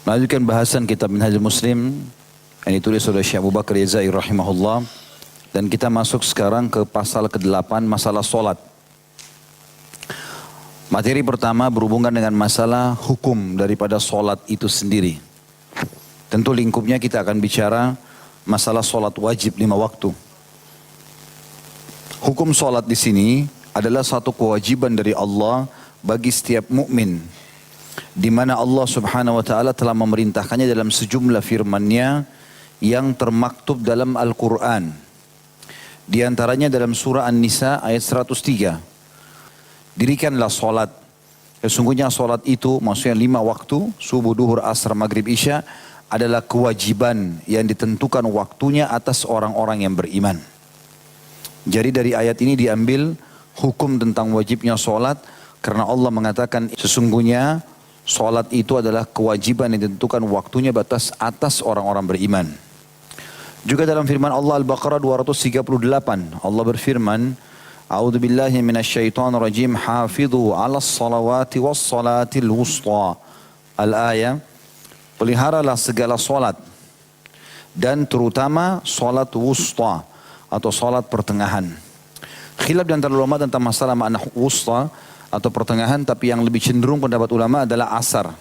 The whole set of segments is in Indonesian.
Melanjutkan bahasan kitab Minhajul Muslim yang ditulis oleh Syekh Abu Bakar Yazai rahimahullah. Dan kita masuk sekarang ke pasal ke-8, masalah solat. Materi pertama berhubungan dengan masalah hukum daripada solat itu sendiri. Tentu lingkupnya kita akan bicara masalah solat wajib 5 waktu. Hukum solat di sini adalah satu kewajiban dari Allah bagi setiap mukmin, di mana Allah Subhanahu wa taala telah memerintahkannya dalam sejumlah firman-Nya yang termaktub dalam Al-Qur'an. Di antaranya dalam surah An-Nisa ayat 103. Dirikanlah solat. Sesungguhnya solat itu maksudnya 5 waktu, subuh, duhur, asar, maghrib, isya, adalah kewajiban yang ditentukan waktunya atas orang-orang yang beriman. Jadi dari ayat ini diambil hukum tentang wajibnya solat, karena Allah mengatakan sesungguhnya solat itu adalah kewajiban yang ditentukan waktunya atas orang-orang beriman. Juga dalam firman Allah Al-Baqarah 238, Allah berfirman, A'udzu billahi minasyaitonir rajim, hafidhu 'alas salawati was salatil wusta. Al-ayah, peliharalah segala solat dan terutama solat wusta atau solat pertengahan. Khilaf di antara ulama tentang masalah makna wusta atau pertengahan, tapi yang lebih cenderung pendapat ulama adalah asar.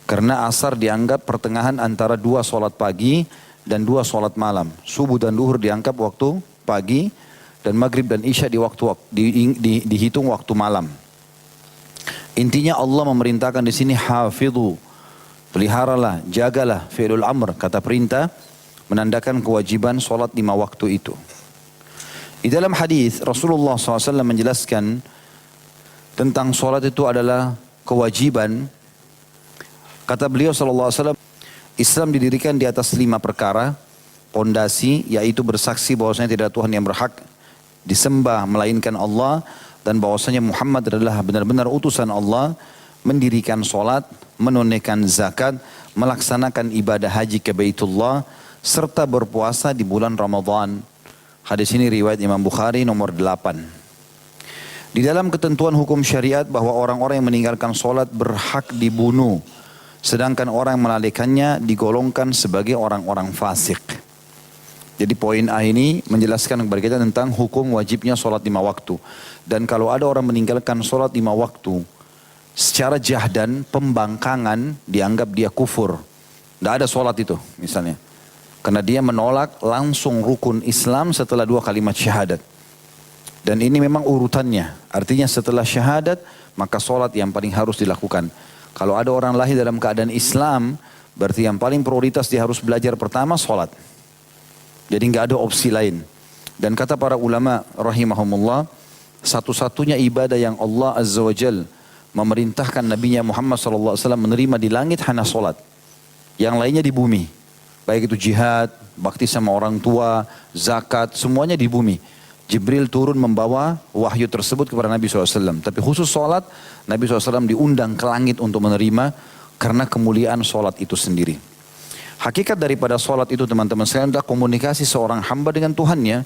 Karena asar dianggap pertengahan antara 2 solat pagi dan 2 solat malam. Subuh dan duhur dianggap waktu pagi, dan maghrib dan isya dihitung waktu malam. Intinya Allah memerintahkan di sini hafidhu, peliharalah, jagalah, fi'lul amr, kata perintah, menandakan kewajiban solat 5 waktu itu. Di dalam hadis Rasulullah SAW menjelaskan tentang solat itu adalah kewajiban. Kata beliau SAW, Islam didirikan di atas 5 perkara, pondasi, yaitu bersaksi bahwasanya tidak ada Tuhan yang berhak disembah melainkan Allah, dan bahwasanya Muhammad adalah benar-benar utusan Allah, mendirikan solat, menunaikan zakat, melaksanakan ibadah haji ke Baitullah, serta berpuasa di bulan Ramadan. Hadis ini riwayat Imam Bukhari nomor 8. Di dalam ketentuan hukum syariat bahwa orang-orang yang meninggalkan solat berhak dibunuh, sedangkan orang yang melalaikannya digolongkan sebagai orang-orang fasik. Jadi poin A ini menjelaskan kepada kita tentang hukum wajibnya solat 5 waktu. Dan kalau ada orang meninggalkan solat 5 waktu secara jahdan, pembangkangan, dianggap dia kufur. Tidak ada solat itu misalnya. Karena dia menolak langsung rukun Islam setelah 2 kalimat syahadat. Dan ini memang urutannya. Artinya setelah syahadat maka solat yang paling harus dilakukan. Kalau ada orang lahir dalam keadaan Islam, berarti yang paling prioritas dia harus belajar pertama solat. Jadi nggak ada opsi lain. Dan kata para ulama rahimahumullah, satu-satunya ibadah yang Allah Azza wa Jal memerintahkan Nabinya Muhammad SAW menerima di langit hanya solat. Yang lainnya di bumi. Baik itu jihad, bakti sama orang tua, zakat, semuanya di bumi. Jibril turun membawa wahyu tersebut kepada Nabi SAW. Tapi khusus solat, Nabi SAW diundang ke langit untuk menerima karena kemuliaan solat itu sendiri. Hakikat daripada solat itu teman-teman sekalian adalah komunikasi seorang hamba dengan Tuhannya.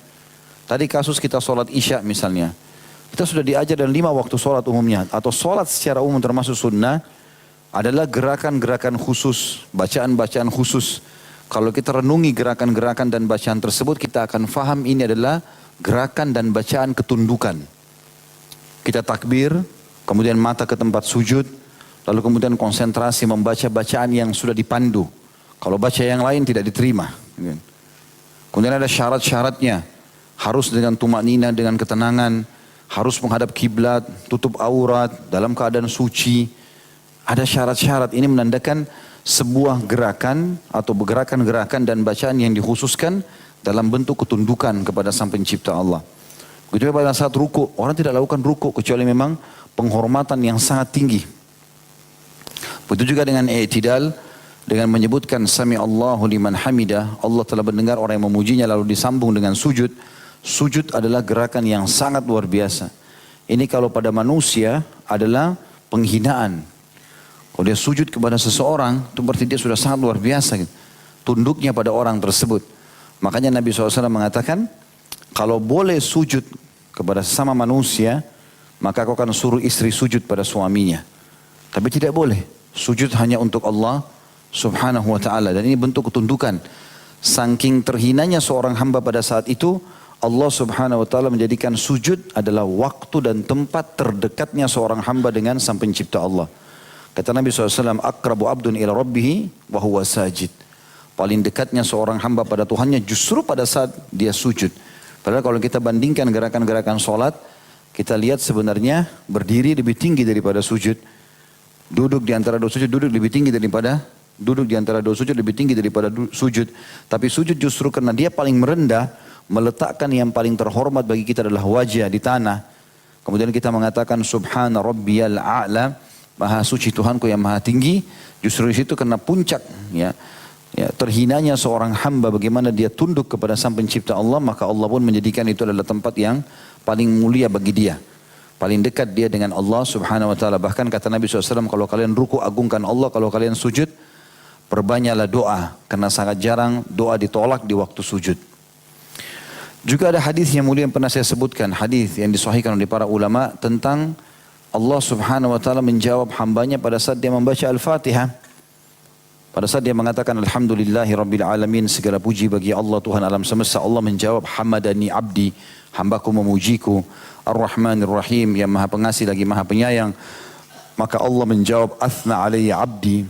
Tadi kasus kita solat isya misalnya. Kita sudah diajar dalam 5 waktu solat umumnya. Atau solat secara umum termasuk sunnah adalah gerakan-gerakan khusus, bacaan-bacaan khusus. Kalau kita renungi gerakan-gerakan dan bacaan tersebut, kita akan faham ini adalah gerakan dan bacaan ketundukan. Kita takbir, kemudian mata ke tempat sujud, lalu kemudian konsentrasi membaca bacaan yang sudah dipandu. Kalau baca yang lain tidak diterima. Kemudian ada syarat-syaratnya. Harus dengan tumaknina, dengan ketenangan. Harus menghadap kiblat, tutup aurat, dalam keadaan suci. Ada syarat-syarat. Ini menandakan sebuah gerakan atau gerakan-gerakan dan bacaan yang dikhususkan dalam bentuk ketundukan kepada Sang Pencipta Allah. Begitu pada saat ruku, orang tidak lakukan ruku kecuali memang penghormatan yang sangat tinggi. Begitu juga dengan i'tidal, dengan menyebutkan Sami Allahu liman hamidah, Allah telah mendengar orang yang memujinya, lalu disambung dengan sujud. Sujud adalah gerakan yang sangat luar biasa. Ini kalau pada manusia adalah penghinaan. Kalau dia sujud kepada seseorang, itu berarti dia sudah sangat luar biasa. Tunduknya pada orang tersebut. Makanya Nabi SAW mengatakan, kalau boleh sujud kepada sesama manusia, maka kau akan suruh istri sujud pada suaminya. Tapi tidak boleh. Sujud hanya untuk Allah subhanahu wa ta'ala. Dan ini bentuk ketundukan. Saking terhinanya seorang hamba pada saat itu, Allah subhanahu wa ta'ala menjadikan sujud adalah waktu dan tempat terdekatnya seorang hamba dengan sang pencipta Allah. Kata Nabi SAW, akrabu abdun ila rabbihi wa huwa sajid. Paling dekatnya seorang hamba pada Tuhannya justru pada saat dia sujud. Padahal kalau kita bandingkan gerakan-gerakan sholat, kita lihat sebenarnya berdiri lebih tinggi daripada sujud. Duduk di antara dua sujud, duduk lebih tinggi daripada duduk di antara dua sujud lebih tinggi daripada sujud. Tapi sujud justru karena dia paling merendah, meletakkan yang paling terhormat bagi kita adalah wajah di tanah. Kemudian kita mengatakan subhana rabbiyal a'la, maha suci Tuhanku yang maha tinggi. Justru di situ karena puncak terhinanya seorang hamba bagaimana dia tunduk kepada sang pencipta Allah, maka Allah pun menjadikan itu adalah tempat yang paling mulia bagi dia. Paling dekat dia dengan Allah subhanahu wa ta'ala. Bahkan kata Nabi SAW, kalau kalian ruku agungkan Allah, kalau kalian sujud perbanyaklah doa. Karena sangat jarang doa ditolak di waktu sujud. Juga ada hadis yang mulia yang pernah saya sebutkan. Hadis yang disahihkan oleh para ulama tentang Allah subhanahu wa ta'ala menjawab hambanya pada saat dia membaca Al-Fatihah. Pada saat dia mengatakan alhamdulillahi rabbil alamin, segala puji bagi Allah Tuhan alam semesta, Allah menjawab hamadani abdi, hambaku memujiku, ar-rahmanir rahim, yang maha pengasih lagi maha penyayang. Maka Allah menjawab athna alayya abdi,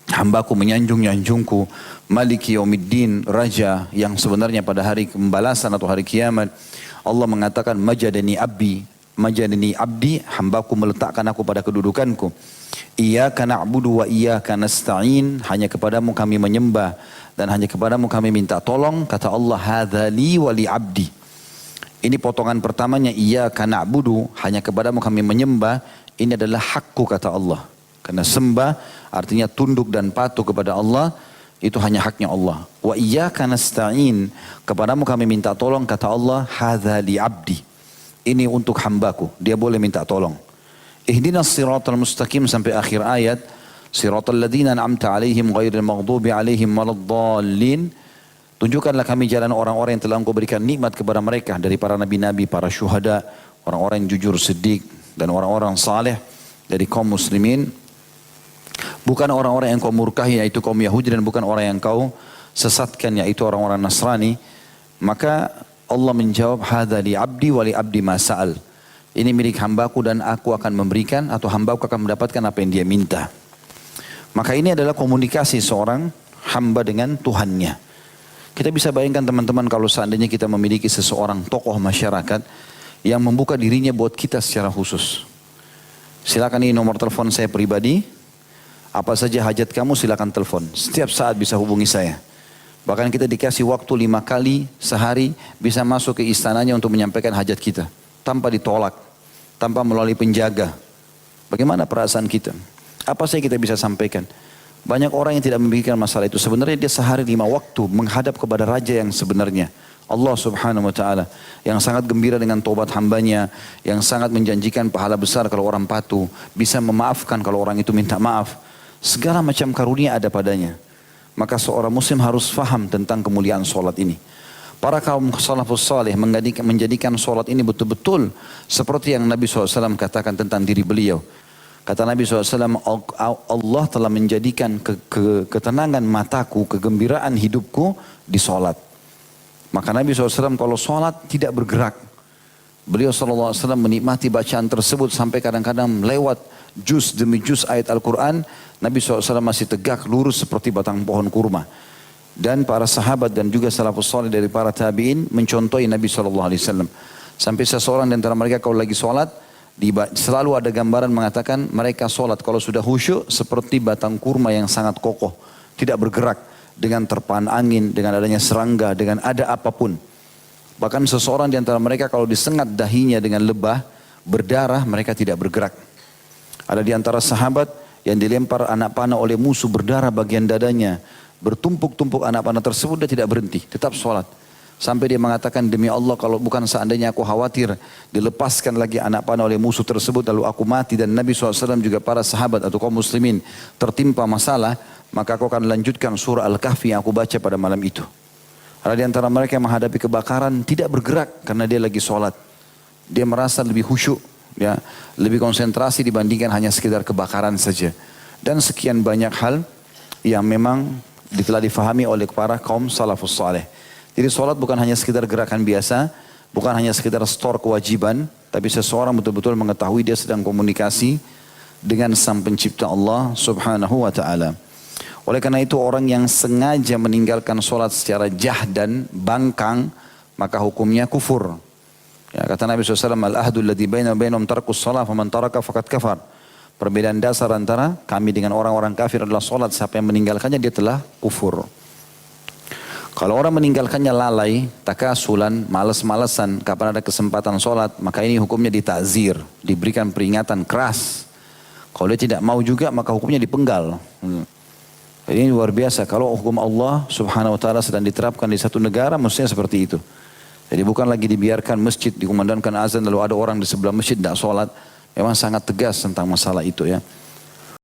hambaku menyanjung-nyanjungku, maliki yaumiddin, raja yang sebenarnya pada hari pembalasan atau hari kiamat. Allah mengatakan majadani abdi, hambaku meletakkan aku pada kedudukanku. Iyyaka na'budu wa iyyaka nasta'in, hanya kepadamu kami menyembah dan hanya kepadamu kami minta tolong. Kata Allah, hadza li wa li abdi. Ini potongan pertamanya, iyyaka na'budu, hanya kepadamu kami menyembah. Ini adalah hakku kata Allah. Karena sembah artinya tunduk dan patuh kepada Allah, itu hanya haknya Allah. Wa iyyaka nasta'in, kepadamu kami minta tolong. Kata Allah, hadza li abdi. Ini untuk hambaku, dia boleh minta tolong. Ihdinas siratal mustaqim sampai akhir ayat. Siratal ladzina an'amta alaihim ghairil maghdubi alaihim waladdallin. Tunjukkanlah kami jalan orang-orang yang telah Engkau berikan nikmat kepada mereka dari para nabi-nabi, para syuhada, orang-orang yang jujur siddiq dan orang-orang saleh dari kaum muslimin. Bukan orang-orang yang kau murkahi yaitu kaum Yahudi, dan bukan orang yang kau sesatkan yaitu orang-orang Nasrani. Maka Allah menjawab hadza li abdi wa li abdi ma sa'al. Ini milik hambaku dan aku akan memberikan, atau hambaku akan mendapatkan apa yang dia minta. Maka ini adalah komunikasi seorang hamba dengan Tuhannya. Kita bisa bayangkan teman-teman kalau seandainya kita memiliki seseorang tokoh masyarakat yang membuka dirinya buat kita secara khusus. Silakan, ini nomor telepon saya pribadi. Apa saja hajat kamu silakan telepon. Setiap saat bisa hubungi saya. Bahkan kita dikasih waktu 5 kali sehari bisa masuk ke istananya untuk menyampaikan hajat kita. Tanpa ditolak, tanpa melalui penjaga. Bagaimana perasaan kita? Apa saja kita bisa sampaikan? Banyak orang yang tidak memikirkan masalah itu. Sebenarnya dia sehari 5 waktu menghadap kepada raja yang sebenarnya. Allah subhanahu wa ta'ala. Yang sangat gembira dengan taubat hambanya. Yang sangat menjanjikan pahala besar kalau orang patuh. Bisa memaafkan kalau orang itu minta maaf. Segala macam karunia ada padanya. Maka seorang muslim harus faham tentang kemuliaan solat ini. Para kaum salafus salih menjadikan solat ini betul-betul seperti yang Nabi SAW katakan tentang diri beliau. Kata Nabi SAW, Allah telah menjadikan ketenangan mataku, kegembiraan hidupku di solat. Maka Nabi SAW kalau solat tidak bergerak. Beliau SAW menikmati bacaan tersebut sampai kadang-kadang lewat juz demi juz ayat Al-Quran. Nabi SAW masih tegak lurus seperti batang pohon kurma. Dan para sahabat dan juga salafus salih dari para tabi'in mencontohi Nabi SAW. Sampai seseorang di antara mereka kalau lagi sholat, selalu ada gambaran mengatakan mereka sholat kalau sudah khusyuk seperti batang kurma yang sangat kokoh. Tidak bergerak dengan terpaan angin, dengan adanya serangga, dengan ada apapun. Bahkan seseorang di antara mereka kalau disengat dahinya dengan lebah, berdarah, mereka tidak bergerak. Ada di antara sahabat yang dilempar anak panah oleh musuh, berdarah bagian dadanya. Bertumpuk-tumpuk anak panah tersebut, dia tidak berhenti, tetap sholat. Sampai dia mengatakan, demi Allah kalau bukan seandainya aku khawatir dilepaskan lagi anak panah oleh musuh tersebut lalu aku mati dan Nabi SAW juga para sahabat atau kaum muslimin tertimpa masalah, maka aku akan lanjutkan surah Al-Kahfi yang aku baca pada malam itu. Ada di antara mereka yang menghadapi kebakaran tidak bergerak karena dia lagi sholat. Dia merasa lebih khusyuk, ya, lebih konsentrasi dibandingkan hanya sekedar kebakaran saja. Dan sekian banyak hal yang memang telah difahami oleh para kaum salafus saleh. Jadi sholat bukan hanya sekedar gerakan biasa, bukan hanya sekedar store kewajiban, tapi seseorang betul-betul mengetahui dia sedang komunikasi dengan sang pencipta Allah subhanahu wa ta'ala. Oleh karena itu orang yang sengaja meninggalkan sholat secara jahdan, bangkang, maka hukumnya kufur. Ya, kata Nabi SAW, Al-ahdu alladhi baina bainahum tarkus sholat, faman taraka faqad kafar. Perbedaan dasar antara kami dengan orang-orang kafir adalah sholat. Siapa yang meninggalkannya dia telah kufur. Kalau orang meninggalkannya lalai, takasulan, malas-malasan, kapan ada kesempatan sholat, maka ini hukumnya ditazir, diberikan peringatan keras. Kalau dia tidak mau juga, maka hukumnya dipenggal. Ini luar biasa. Kalau hukum Allah subhanahu wa ta'ala sedang diterapkan di satu negara, mestinya seperti itu. Jadi bukan lagi dibiarkan masjid, dikumandangkan azan, lalu ada orang di sebelah masjid tidak sholat. Memang sangat tegas tentang masalah itu ya.